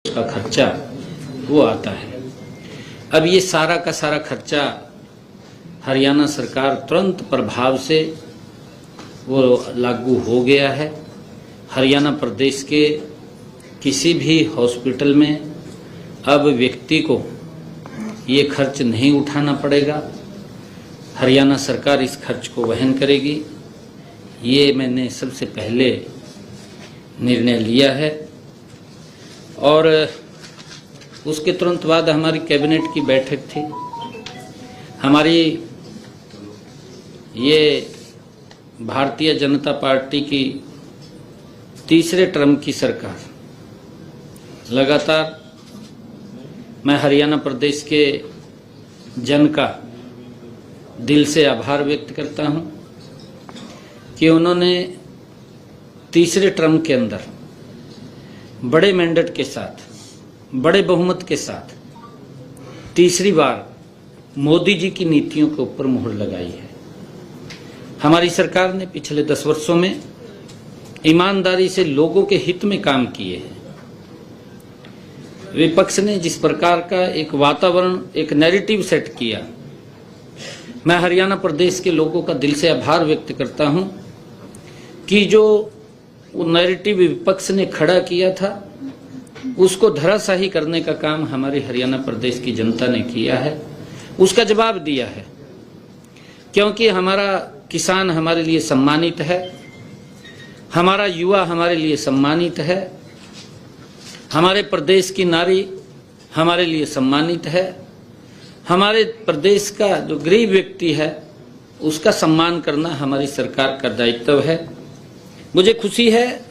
का खर्चा वो आता है। अब ये सारा का सारा खर्चा हरियाणा सरकार तुरंत प्रभाव से वो लागू हो गया है। हरियाणा प्रदेश के किसी भी हॉस्पिटल में अब व्यक्ति को ये खर्च नहीं उठाना पड़ेगा। हरियाणा सरकार इस खर्च को वहन करेगी। ये मैंने सबसे पहले निर्णय लिया है और उसके तुरंत बाद हमारी कैबिनेट की बैठक थी। हमारी ये भारतीय जनता पार्टी की तीसरे टर्म की सरकार, लगातार मैं हरियाणा प्रदेश के जन का दिल से आभार व्यक्त करता हूं कि उन्होंने तीसरे टर्म के अंदर बड़े मैंडेट के साथ, बड़े बहुमत के साथ तीसरी बार मोदी जी की नीतियों के ऊपर मुहर लगाई है। हमारी सरकार ने पिछले 10 वर्षों में ईमानदारी से लोगों के हित में काम किए हैं। विपक्ष ने जिस प्रकार का एक वातावरण, एक नैरेटिव सेट किया, मैं हरियाणा प्रदेश के लोगों का दिल से आभार व्यक्त करता हूं कि जो वो नैरेटिव विपक्ष ने खड़ा किया था उसको धराशायी करने का काम हमारे हरियाणा प्रदेश की जनता ने किया है, उसका जवाब दिया है। क्योंकि हमारा किसान हमारे लिए सम्मानित है, हमारा युवा हमारे लिए सम्मानित है, हमारे प्रदेश की नारी हमारे लिए सम्मानित है, हमारे प्रदेश का जो गरीब व्यक्ति है उसका सम्मान करना हमारी सरकार का दायित्व है। मुझे खुशी है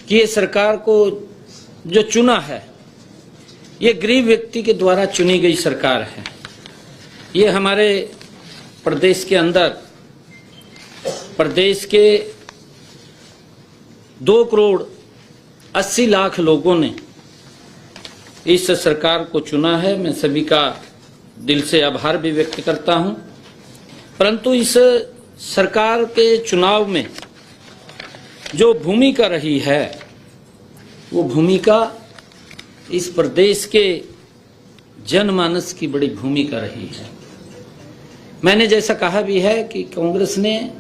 कि ये सरकार को जो चुना है ये गरीब व्यक्ति के द्वारा चुनी गई सरकार है। ये हमारे प्रदेश के अंदर, प्रदेश के 2,80,00,000 लोगों ने इस सरकार को चुना है। मैं सभी का दिल से आभार भी व्यक्त करता हूं। परंतु इस सरकार के चुनाव में जो भूमिका रही है वो भूमिका इस प्रदेश के जनमानस की बड़ी भूमिका रही है। मैंने जैसा कहा भी है कि कांग्रेस ने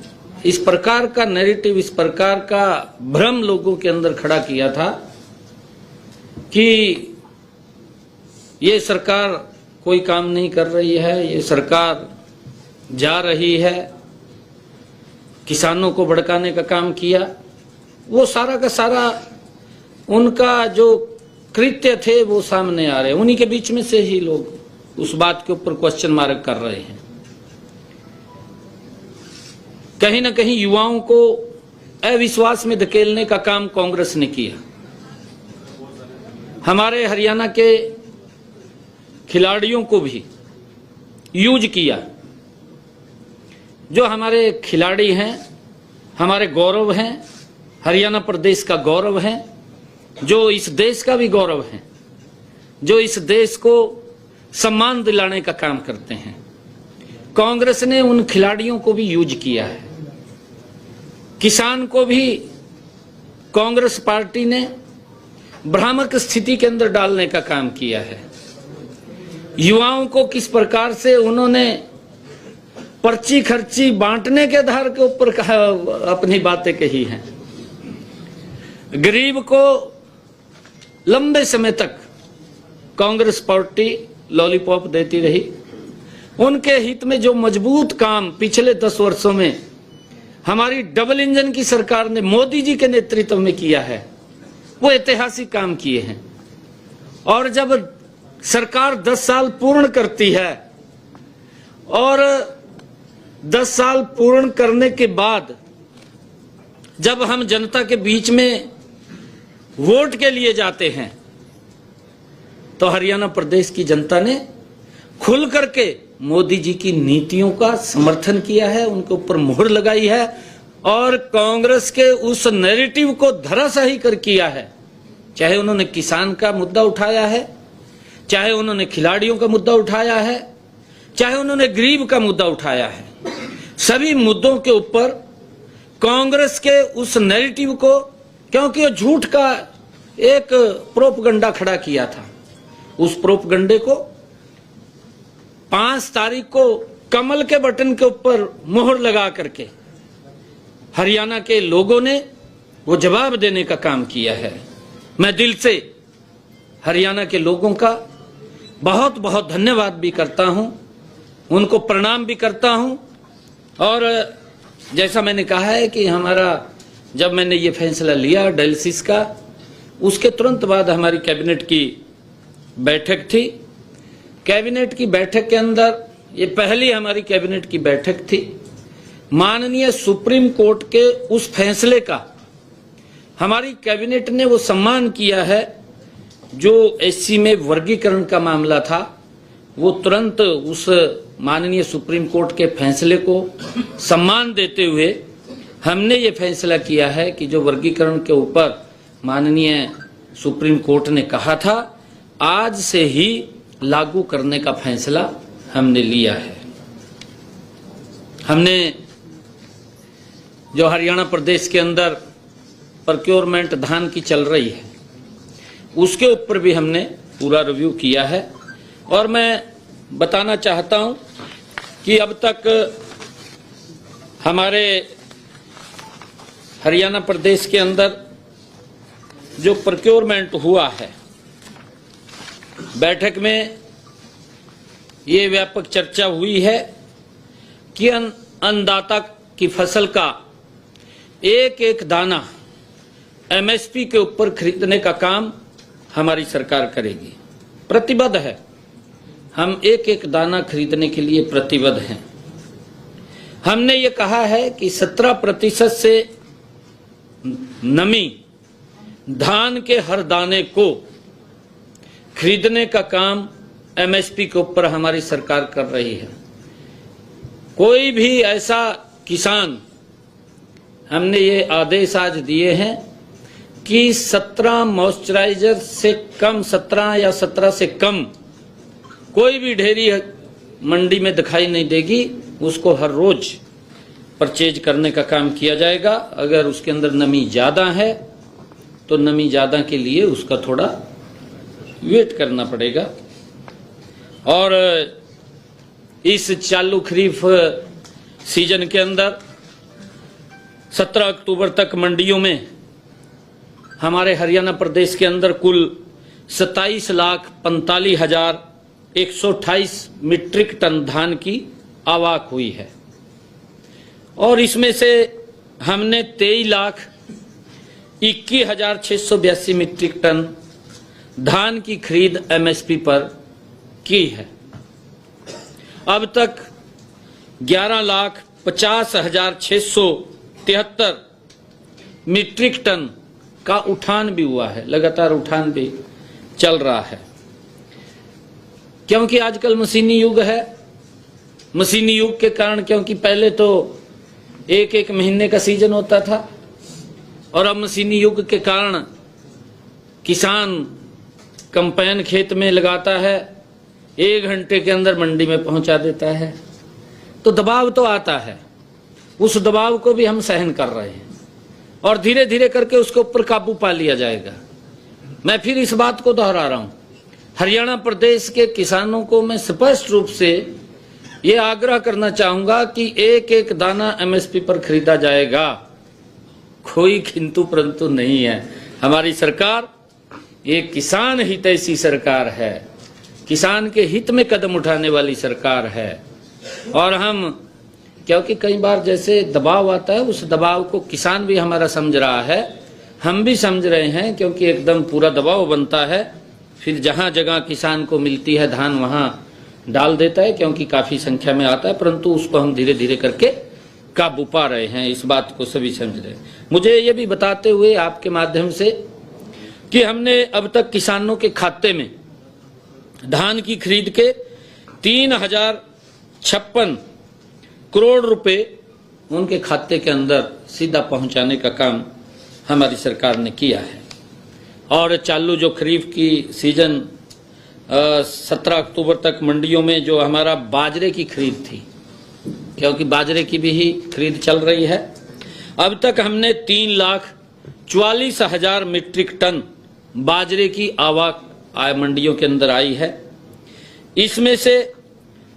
इस प्रकार का नैरेटिव, इस प्रकार का भ्रम लोगों के अंदर खड़ा किया था कि ये सरकार कोई काम नहीं कर रही है, ये सरकार जा रही है, किसानों को भड़काने का काम किया। वो सारा का सारा उनका जो कृत्य थे वो सामने आ रहे हैं। उन्हीं के बीच में से ही लोग उस बात के ऊपर क्वेश्चन मार्क कर रहे हैं। कहीं ना कहीं युवाओं को अविश्वास में धकेलने का काम कांग्रेस ने किया। हमारे हरियाणा के खिलाड़ियों को भी यूज किया। जो हमारे खिलाड़ी हैं, हमारे गौरव हैं, हरियाणा प्रदेश का गौरव है, जो इस देश का भी गौरव है, जो इस देश को सम्मान दिलाने का काम करते हैं। कांग्रेस ने उन खिलाड़ियों को भी यूज किया है। किसान को भी कांग्रेस पार्टी ने भ्रामक स्थिति के अंदर डालने का काम किया है। युवाओं को किस प्रकार से उन्होंने पर्ची खर्ची बांटने के आधार के ऊपर अपनी बातें कही हैं। गरीब को लंबे समय तक कांग्रेस पार्टी लॉलीपॉप देती रही। उनके हित में जो मजबूत काम पिछले 10 वर्षों में हमारी डबल इंजन की सरकार ने मोदी जी के नेतृत्व में किया है, वो ऐतिहासिक काम किए हैं। और जब सरकार 10 साल पूर्ण करती है और 10 साल पूर्ण करने के बाद जब हम जनता के बीच में वोट के लिए जाते हैं तो हरियाणा प्रदेश की जनता ने खुल करके मोदी जी की नीतियों का समर्थन किया है, उनके ऊपर मुहर लगाई है और कांग्रेस के उस नैरेटिव को धराशायी कर किया है। चाहे उन्होंने किसान का मुद्दा उठाया है, चाहे उन्होंने खिलाड़ियों का मुद्दा उठाया है, चाहे उन्होंने गरीब का मुद्दा उठाया है, सभी मुद्दों के ऊपर कांग्रेस के उस नैरेटिव को, क्योंकि वो झूठ का एक प्रोपगंडा खड़ा किया था। उस प्रोपगंडे को 5 तारीख को कमल के बटन के ऊपर मोहर लगा करके हरियाणा के लोगों ने वो जवाब देने का काम किया है। मैं दिल से हरियाणा के लोगों का बहुत बहुत धन्यवाद भी करता हूं, उनको प्रणाम भी करता हूं। और जैसा मैंने कहा है कि हमारा जब मैंने ये फैसला लिया डायलिसिस का, उसके तुरंत बाद हमारी कैबिनेट की बैठक थी। कैबिनेट की बैठक के अंदर ये पहली हमारी कैबिनेट की बैठक थी। माननीय सुप्रीम कोर्ट के उस फैसले का हमारी कैबिनेट ने वो सम्मान किया है। जो एससी में वर्गीकरण का मामला था, वो तुरंत उस माननीय सुप्रीम कोर्ट के फैसले को सम्मान देते हुए हमने ये फैसला किया है कि जो वर्गीकरण के ऊपर माननीय सुप्रीम कोर्ट ने कहा था, आज से ही लागू करने का फैसला हमने लिया है। हमने जो हरियाणा प्रदेश के अंदर प्रोक्योरमेंट धान की चल रही है, उसके ऊपर भी हमने पूरा रिव्यू किया है। और मैं बताना चाहता हूं कि अब तक हमारे हरियाणा प्रदेश के अंदर जो प्रोक्योरमेंट हुआ है, बैठक में ये व्यापक चर्चा हुई है कि अन्नदाता की फसल का एक एक दाना एमएसपी के ऊपर खरीदने का काम हमारी सरकार करेगी। प्रतिबद्ध है, हम एक एक दाना खरीदने के लिए प्रतिबद्ध हैं। हमने ये कहा है कि 17% से नमी धान के हर दाने को खरीदने का काम एमएसपी के ऊपर हमारी सरकार कर रही है। कोई भी ऐसा किसान, हमने ये आदेश आज दिए हैं कि 17 मॉइस्चराइजर से कम, 17 या 17 से कम कोई भी ढेरी मंडी में दिखाई नहीं देगी। उसको हर रोज परचेज करने का काम किया जाएगा। अगर उसके अंदर नमी ज्यादा है तो नमी ज्यादा के लिए उसका थोड़ा वेट करना पड़ेगा। और इस चालू खरीफ सीजन के अंदर 17 अक्टूबर तक मंडियों में हमारे हरियाणा प्रदेश के अंदर कुल 27,45,128 मीट्रिक टन धान की आवक हुई है। और इसमें से हमने 23,21,682 मीट्रिक टन धान की खरीद एमएसपी पर की है। अब तक 11,50,673 मीट्रिक टन का उठान भी हुआ है। लगातार उठान भी चल रहा है, क्योंकि आजकल मशीनी युग है। मशीनी युग के कारण, क्योंकि पहले तो एक एक महीने का सीजन होता था, और अब मशीनी युग के कारण किसान कंपाइन खेत में लगाता है, 1 घंटे के अंदर मंडी में पहुंचा देता है। तो दबाव तो आता है, उस दबाव को भी हम सहन कर रहे हैं और धीरे धीरे करके उसके ऊपर काबू पा लिया जाएगा। मैं फिर इस बात को दोहरा रहा हूं, हरियाणा प्रदेश के किसानों को मैं स्पष्ट रूप से ये आग्रह करना चाहूंगा कि एक एक दाना एमएसपी पर खरीदा जाएगा। कोई किंतु परंतु नहीं है। हमारी सरकार एक किसान हितैषी सरकार है, किसान के हित में कदम उठाने वाली सरकार है। और हम, क्योंकि कई बार जैसे दबाव आता है, उस दबाव को किसान भी हमारा समझ रहा है, हम भी समझ रहे हैं, क्योंकि एकदम पूरा दबाव बनता है। फिर जहां जगह किसान को मिलती है धान वहां डाल देता है, क्योंकि काफी संख्या में आता है, परंतु उसको हम धीरे धीरे करके काबू पा रहे हैं। इस बात को सभी समझ रहे हैं। मुझे ये भी बताते हुए आपके माध्यम से कि हमने अब तक किसानों के खाते में धान की खरीद के 3,056 करोड़ रुपए उनके खाते के अंदर सीधा पहुंचाने का काम हमारी सरकार ने किया है। और चालू जो खरीफ की सीजन 17 अक्टूबर तक मंडियों में जो हमारा बाजरे की खरीद थी, क्योंकि बाजरे की भी ही खरीद चल रही है, अब तक हमने 3,44,000 मीट्रिक टन बाजरे की आवक मंडियों के अंदर आई है। इसमें से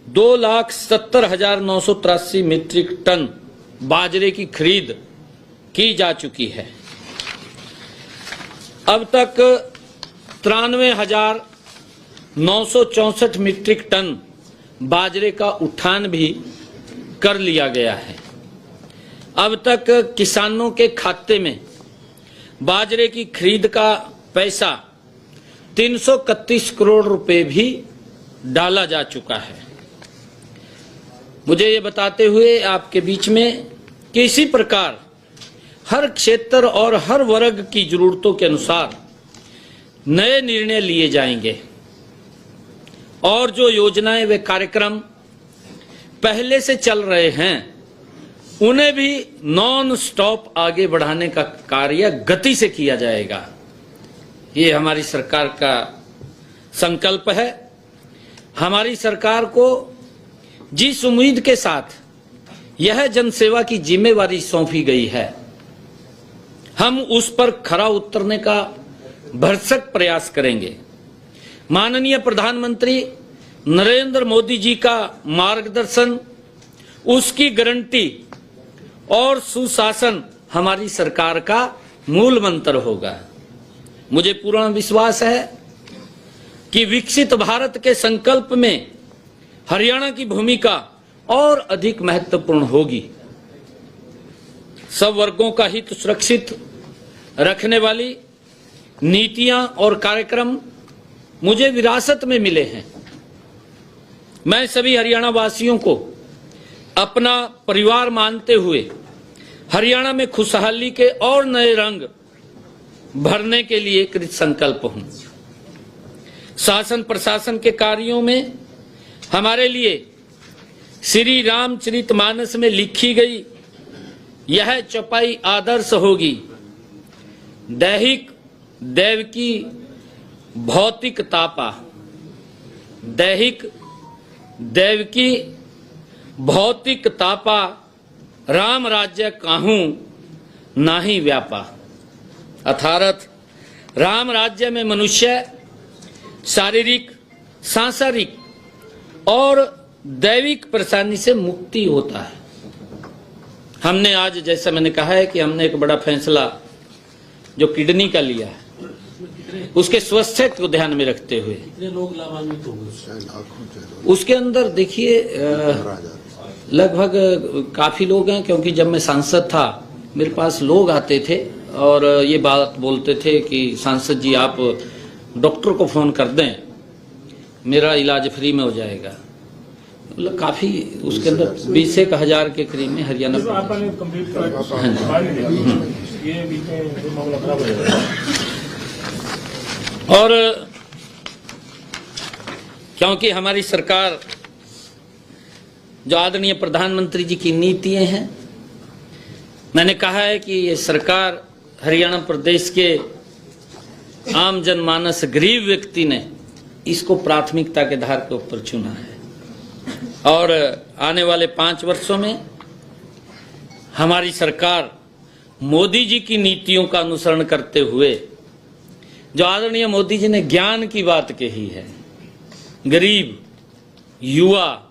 2,70,983 मीट्रिक टन बाजरे की खरीद की जा चुकी है। अब तक 93,964 मीट्रिक टन बाजरे का उठान भी कर लिया गया है। अब तक किसानों के खाते में बाजरे की खरीद का पैसा 331 करोड़ रुपए भी डाला जा चुका है। मुझे ये बताते हुए आपके बीच में कि इसी प्रकार हर क्षेत्र और हर वर्ग की जरूरतों के अनुसार नए निर्णय लिए जाएंगे और जो योजनाएं व कार्यक्रम पहले से चल रहे हैं उन्हें भी नॉन स्टॉप आगे बढ़ाने का कार्य गति से किया जाएगा। ये हमारी सरकार का संकल्प है। हमारी सरकार को जिस उम्मीद के साथ यह जनसेवा की जिम्मेवारी सौंपी गई है, हम उस पर खरा उतरने का भरसक प्रयास करेंगे। माननीय प्रधानमंत्री नरेंद्र मोदी जी का मार्गदर्शन, उसकी गारंटी और सुशासन हमारी सरकार का मूल मंत्र होगा। मुझे पूर्ण विश्वास है कि विकसित भारत के संकल्प में हरियाणा की भूमिका और अधिक महत्वपूर्ण होगी। सब वर्गों का हित सुरक्षित रखने वाली नीतियां और कार्यक्रम मुझे विरासत में मिले हैं। मैं सभी हरियाणा वासियों को अपना परिवार मानते हुए हरियाणा में खुशहाली के और नए रंग भरने के लिए कृत संकल्प हूं। शासन प्रशासन के कार्यों में हमारे लिए श्री रामचरितमानस में लिखी गई यह चौपाई आदर्श होगी। दैहिक दैवकी भौतिक तापा, दैहिक दैवकी भौतिक तापा, राम राज्य काहूं नाही व्यापा। अर्थात राम राज्य में मनुष्य शारीरिक, सांसारिक और दैविक परेशानी से मुक्ति होता है। हमने आज, जैसा मैंने कहा है कि हमने एक बड़ा फैसला जो किडनी का लिया है, उसके स्वास्थ्य को ध्यान में रखते हुए कितने लोग लाभान्वित होंगे? उसके अंदर देखिए लगभग काफी लोग हैं, क्योंकि जब मैं सांसद था मेरे पास लोग आते थे और ये बात बोलते थे कि सांसद जी आप डॉक्टर को फोन कर दें, मेरा इलाज फ्री में हो जाएगा। मतलब काफी उसके अंदर 20,000 के करीब में हरियाणा और क्योंकि हमारी सरकार जो आदरणीय प्रधानमंत्री जी की नीतियां हैं, मैंने कहा है कि ये सरकार हरियाणा प्रदेश के आम जनमानस गरीब व्यक्ति ने इसको प्राथमिकता के आधार के ऊपर चुना है और आने वाले 5 वर्षों में हमारी सरकार मोदी जी की नीतियों का अनुसरण करते हुए, जो आदरणीय मोदी जी ने ज्ञान की बात कही है, गरीब, युवा,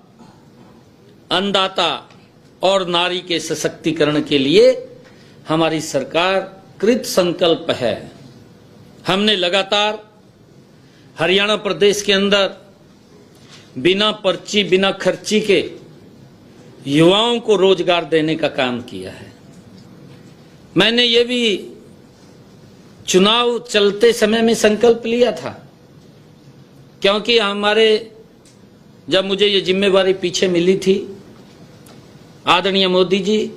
अन्नदाता और नारी के सशक्तिकरण के लिए हमारी सरकार कृत संकल्प है। हमने लगातार हरियाणा प्रदेश के अंदर बिना पर्ची, बिना खर्ची के युवाओं को रोजगार देने का काम किया है। मैंने ये भी चुनाव चलते समय में संकल्प लिया था, क्योंकि हमारे जब मुझे ये जिम्मेवारी पीछे मिली थी, आदरणीय मोदी जी,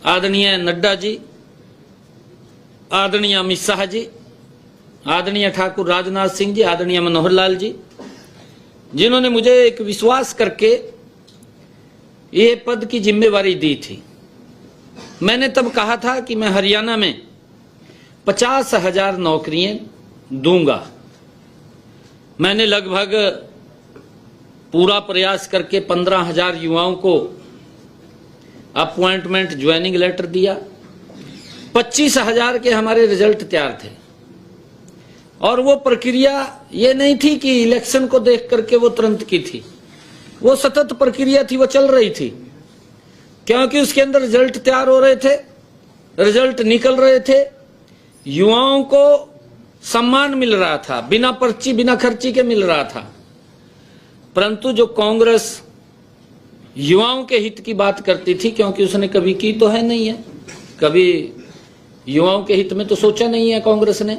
आदरणीय नड्डा जी, आदरणीय अमित शाह जी, आदरणीय ठाकुर राजनाथ सिंह जी, आदरणीय मनोहर लाल जी, जिन्होंने मुझे एक विश्वास करके ये पद की जिम्मेवारी दी थी, मैंने तब कहा था कि मैं हरियाणा में 50,000 नौकरियां दूंगा। मैंने लगभग पूरा प्रयास करके 15,000 युवाओं को अपॉइंटमेंट ज्वाइनिंग लेटर दिया। 25,000 के हमारे रिजल्ट तैयार थे और वो प्रक्रिया ये नहीं थी कि इलेक्शन को देख करके वो तुरंत की थी, वो सतत प्रक्रिया थी, वो चल रही थी, क्योंकि उसके अंदर रिजल्ट तैयार हो रहे थे, रिजल्ट निकल रहे थे, युवाओं को सम्मान मिल रहा था, बिना पर्ची बिना खर्ची के मिल रहा था। परंतु जो कांग्रेस युवाओं के हित की बात करती थी, क्योंकि उसने कभी की तो है नहीं है, कभी युवाओं के हित में तो सोचा नहीं है कांग्रेस ने।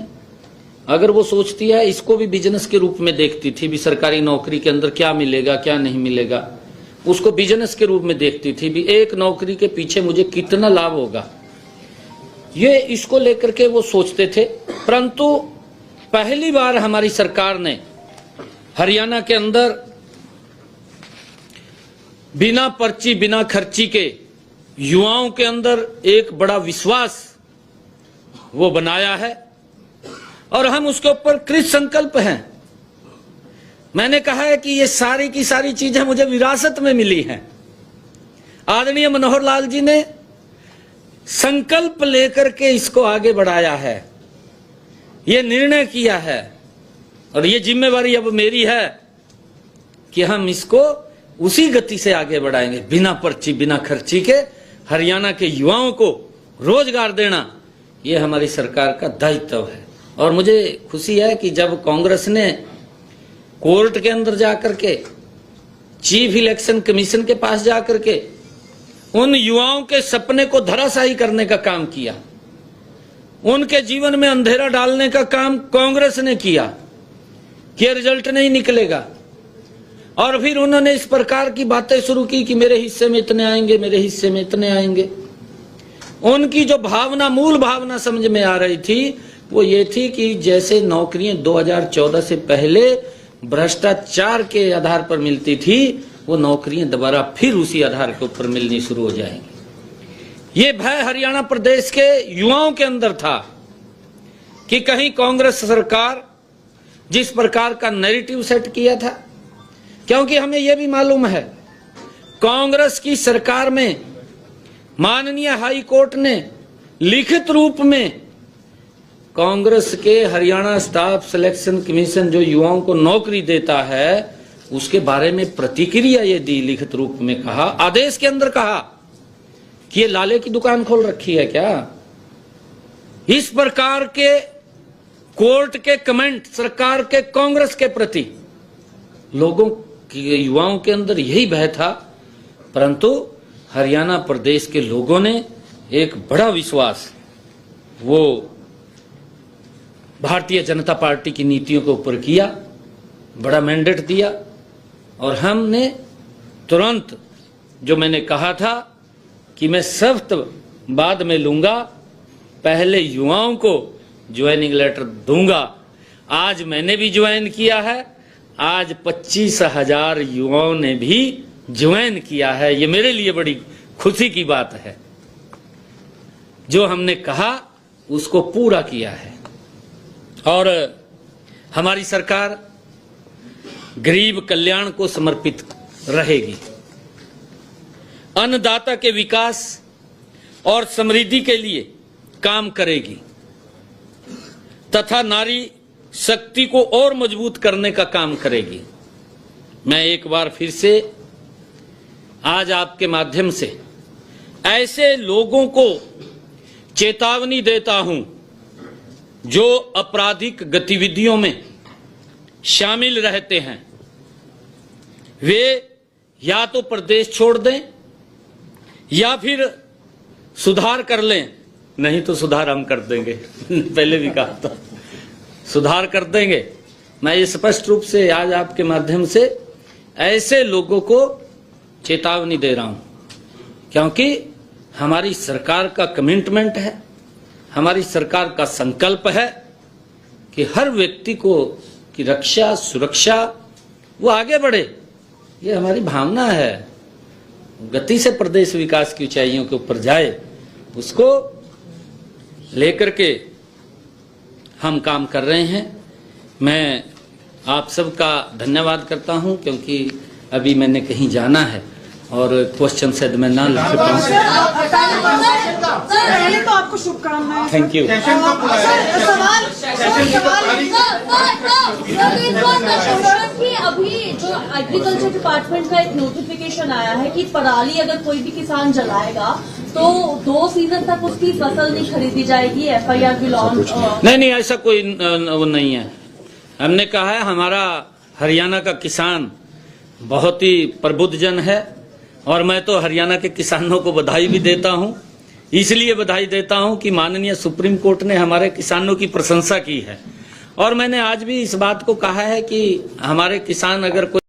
अगर वो सोचती है, इसको भी बिजनेस के रूप में देखती थी, भी सरकारी नौकरी के अंदर क्या मिलेगा क्या नहीं मिलेगा, उसको बिजनेस के रूप में देखती थी, भी एक नौकरी के पीछे मुझे कितना लाभ होगा, ये इसको लेकर के वो सोचते थे। परंतु पहली बार हमारी सरकार ने हरियाणा के अंदर बिना पर्ची बिना खर्ची के युवाओं के अंदर एक बड़ा विश्वास वो बनाया है और हम उसके ऊपर कृत संकल्प हैं। मैंने कहा है कि ये सारी की सारी चीजें मुझे विरासत में मिली हैं। आदरणीय मनोहर लाल जी ने संकल्प लेकर के इसको आगे बढ़ाया है, ये निर्णय किया है और ये जिम्मेवारी अब मेरी है कि हम इसको उसी गति से आगे बढ़ाएंगे। बिना पर्ची बिना खर्ची के हरियाणा के युवाओं को रोजगार देना, ये हमारी सरकार का दायित्व है। और मुझे खुशी है कि जब कांग्रेस ने कोर्ट के अंदर जाकर के, चीफ इलेक्शन कमीशन के पास जाकर के उन युवाओं के सपने को धराशायी करने का काम किया, उनके जीवन में अंधेरा डालने का काम कांग्रेस ने किया कि रिजल्ट नहीं निकलेगा, और फिर उन्होंने इस प्रकार की बातें शुरू की कि मेरे हिस्से में इतने आएंगे, मेरे हिस्से में इतने आएंगे। उनकी जो भावना, मूल भावना समझ में आ रही थी वो ये थी कि जैसे नौकरियां 2014 से पहले भ्रष्टाचार के आधार पर मिलती थी, वो नौकरियां दोबारा फिर उसी आधार के ऊपर मिलनी शुरू हो जाएंगी। ये भय हरियाणा प्रदेश के युवाओं के अंदर था कि कहीं कांग्रेस सरकार जिस प्रकार का नैरेटिव सेट किया था, क्योंकि हमें यह भी मालूम है कांग्रेस की सरकार में माननीय हाई कोर्ट ने लिखित रूप में कांग्रेस के हरियाणा स्टाफ सिलेक्शन कमीशन जो युवाओं को नौकरी देता है उसके बारे में प्रतिक्रिया ये दी, लिखित रूप में कहा, आदेश के अंदर कहा कि ये लाले की दुकान खोल रखी है क्या। इस प्रकार के कोर्ट के कमेंट सरकार के कांग्रेस के प्रति लोगों की, युवाओं के अंदर यही भय था। परंतु हरियाणा प्रदेश के लोगों ने एक बड़ा विश्वास वो भारतीय जनता पार्टी की नीतियों के ऊपर किया, बड़ा मैंडेट दिया और हमने तुरंत, जो मैंने कहा था कि मैं सख्त बाद में लूंगा, पहले युवाओं को ज्वाइनिंग लेटर दूंगा, आज मैंने भी ज्वाइन किया है। आज 25,000 युवाओं ने भी ज्वाइन किया है। ये मेरे लिए बड़ी खुशी की बात है। जो हमने कहा उसको पूरा किया है और हमारी सरकार गरीब कल्याण को समर्पित रहेगी, अन्नदाता के विकास और समृद्धि के लिए काम करेगी तथा नारी शक्ति को और मजबूत करने का काम करेगी। मैं एक बार फिर से आज आपके माध्यम से ऐसे लोगों को चेतावनी देता हूं जो आपराधिक गतिविधियों में शामिल रहते हैं, वे या तो प्रदेश छोड़ दें या फिर सुधार कर लें, नहीं तो सुधार हम कर देंगे। पहले भी कहा था सुधार कर देंगे। मैं ये स्पष्ट रूप से आज आपके माध्यम से ऐसे लोगों को चेतावनी दे रहा हूं, क्योंकि हमारी सरकार का कमिटमेंट है, हमारी सरकार का संकल्प है कि हर व्यक्ति को की रक्षा सुरक्षा वो आगे बढ़े। ये हमारी भावना है, गति से प्रदेश विकास की ऊंचाइयों के ऊपर जाए, उसको लेकर के हम काम कर रहे हैं। मैं आप सबका धन्यवाद करता हूं, क्योंकि अभी मैंने कहीं जाना है और क्वेश्चन शायद मैं ना लिख पाऊँ। पहले तो आपको शुभकामनाएं। Thank you. सवाल कि अभी जो एग्रीकल्चर डिपार्टमेंट का एक नोटिफिकेशन आया है कि पराली अगर कोई भी किसान जलाएगा तो 2 सीजन तक उसकी फसल नहीं खरीदी जाएगी, FIR भी लॉन्च। नहीं, ऐसा कोई वो नहीं है। हमने कहा है हमारा हरियाणा का किसान बहुत ही प्रबुद्ध जन है और मैं तो हरियाणा के किसानों को बधाई भी देता हूं। इसलिए बधाई देता हूं कि माननीय सुप्रीम कोर्ट ने हमारे किसानों की प्रशंसा की है और मैंने आज भी इस बात को कहा है कि हमारे किसान अगर कोई